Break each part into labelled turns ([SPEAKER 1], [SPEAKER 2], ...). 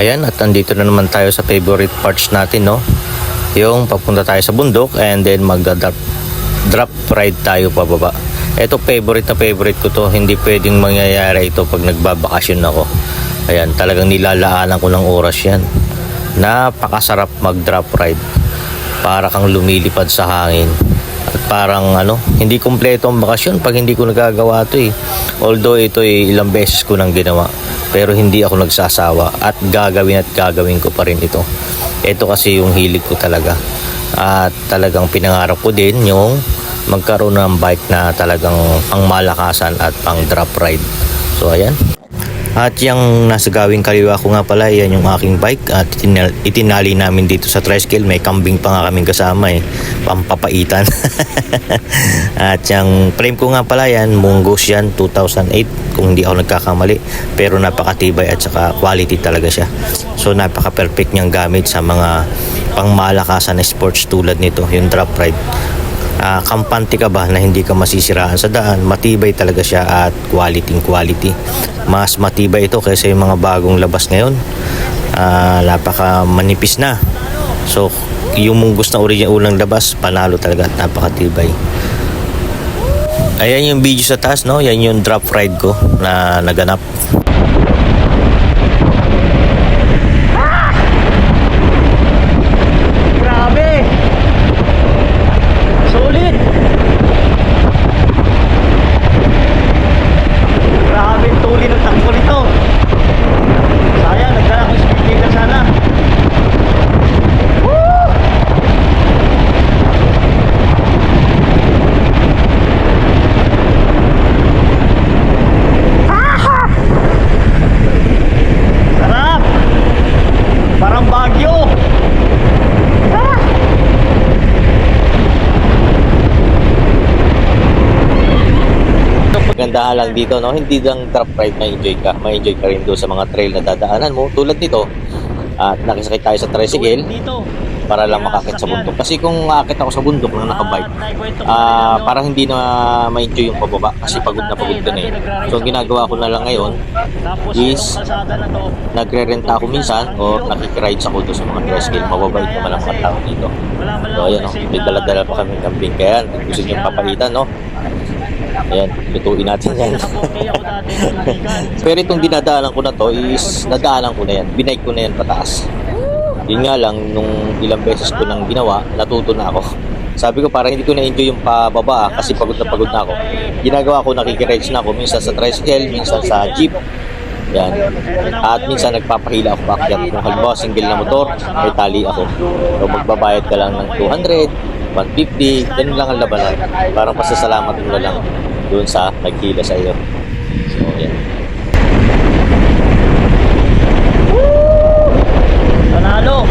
[SPEAKER 1] Ayan, at andito na naman tayo sa favorite parts natin, no? Yung papunta tayo sa bundok and then drop ride tayo pababa. Ito favorite na favorite ko to. Hindi pwedeng mangyayari ito pag nagbabakasyon ako. Ayan, talagang nilalaanan ko ng oras yan. Napakasarap mag drop ride. Para kang lumilipad sa hangin. At parang hindi kumpleto ang bakasyon pag hindi ko nagagawa to eh. Although ito ilang beses ko nang ginawa. Pero hindi ako nagsasawa at gagawin ko pa rin ito. Ito kasi yung hilig ko talaga. At talagang pinangarap ko din yung magkaroon ng bike na talagang pang malakasan at pang drop ride. So ayan. At yung nasa gawing kaliwa ko nga pala, yan yung aking bike at itinali namin dito sa tricycle. May kambing pa nga kaming kasama pampapaitan. At yung frame ko nga pala yan, Mongoose yan, 2008 kung hindi ako nagkakamali. Pero napakatibay at saka quality talaga siya. So napaka perfect niyang gamit sa mga pangmalakasan na sports tulad nito, yung drop ride. Kampante ka ba na hindi ka masisiraan sa daan, matibay talaga siya at quality. Mas matibay ito kaysa yung mga bagong labas ngayon. Napaka manipis na. So yung Mongoose na original unang labas, panalo talaga at napakatibay. Ayan yung video sa taas, no? Yan yung drop ride ko na naganap. Gandahan lang dito, no? Hindi lang drop ride ma-enjoy ka rin doon sa mga trail na dadaanan mo tulad nito. At nakisakay tayo sa tricycle para lang makakit sa bundok. Kasi kung aakit ako sa bundok na nakabike, parang hindi na ma-enjoy yung pababa kasi pagod na eh. So ang ginagawa ko na lang ngayon is nagre-renta ako minsan o nakikirides ako doon sa mga tricycle. Mababait naman ang mga tao dito. So ayan, no? May dala-dala pa kami camping. Kaya gusto nyo papalitan, no? Ayan, lutuin natin yan. Pero itong dinadaanan ko na to is nadaanan ko na yan. Binike ko na yan pataas. Yun nga lang, nung ilang beses ko nang ginawa, natuto na ako. Sabi ko, parang hindi ko na-enjoy yung pababa kasi pagod na ako. Ginagawa ko, nakikirides na ako. Minsan sa tricycle, minsan sa jeep. Yan. At minsan nagpapahila ako paakyat. Kung halimbawa single na motor, may tali ako. So magbabayad ka lang ng 200, 150, ganun lang ang labanan. Parang pasasalamat mo na lang doon sa naghila sa iyo. So, yan. Panalo!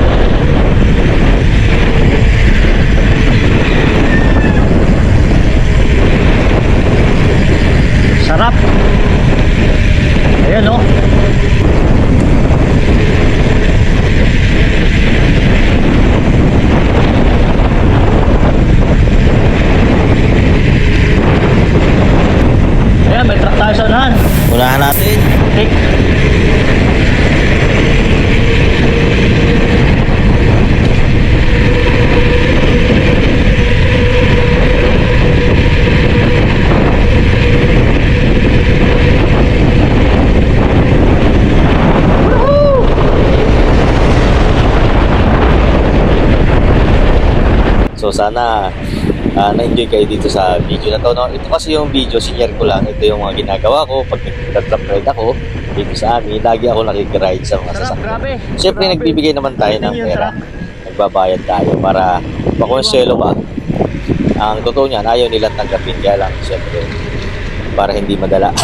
[SPEAKER 1] Sarap! Ayan, no? May truck tayo sa unahan. Unahan natin. Okay. So sana na-enjoy kayo dito sa video na to, no? Ito kasi yung video, sinyer ko lang. Ito yung mga ginagawa ko pag nag-drop ride ako dito sa amin. Lagi ako nakikiride sa mga sasakyan. Siyempre nagbibigay naman tayo ng pera. Nagbabayad tayo para makonselo ba. Ang totoo niyan, ayaw nilang tanggapin. Kaya lang, siyempre, para hindi madala.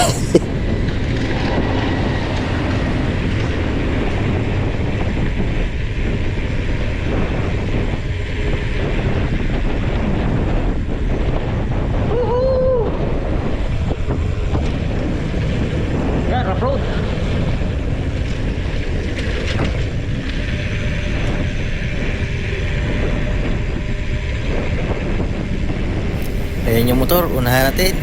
[SPEAKER 1] Ayan yung motor, unahan natin.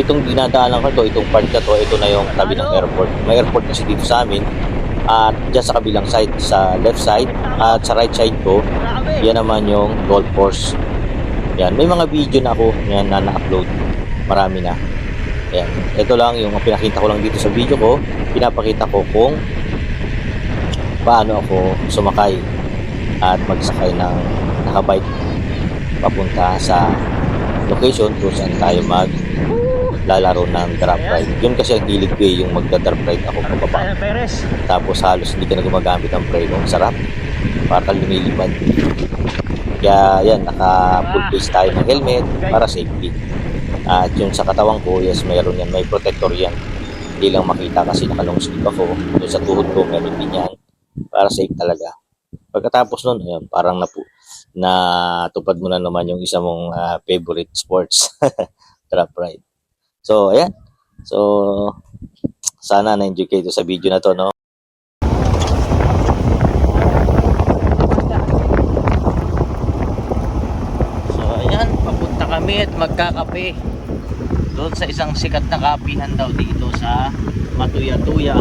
[SPEAKER 1] itong dinadaanan ko to, itong part na to, ito na yung tabi ng airport. May airport kasi dito sa amin. At dyan sa kabilang side, sa left side at sa right side ko, yan naman yung golf course. Yan, may mga video na ako yan na na-upload. Marami na. Yan, ito lang yung pinakita ko lang dito sa video ko. Pinapakita ko kung paano ako sumakay at magsakay ng nakabike papunta sa location kung saan tayo maglalaro ng drop ride. Yun kasi ang hilig ko yung magda-drop ride ako pababa. Tapos halos hindi ka na gumagamit ng preno. Sarap. Para lumilipad. Kaya yan, naka full face tayo ng helmet para safety. At yung sa katawan ko, yes, mayroon yan. May protector yan. Hindi lang makita kasi naka long sleeve ako. Yung sa tuhod ko, meron din yan. Para safe talaga. Pagkatapos nun, ayan, parang natupad mo na naman yung isa mong favorite sports. Drop ride. So, ayan. So, sana na-enjoy kayo sa video na to, no? So, ayan. Papunta kami at magkakape doon sa isang sikat na kapihan daw dito sa Matuya-Tuya.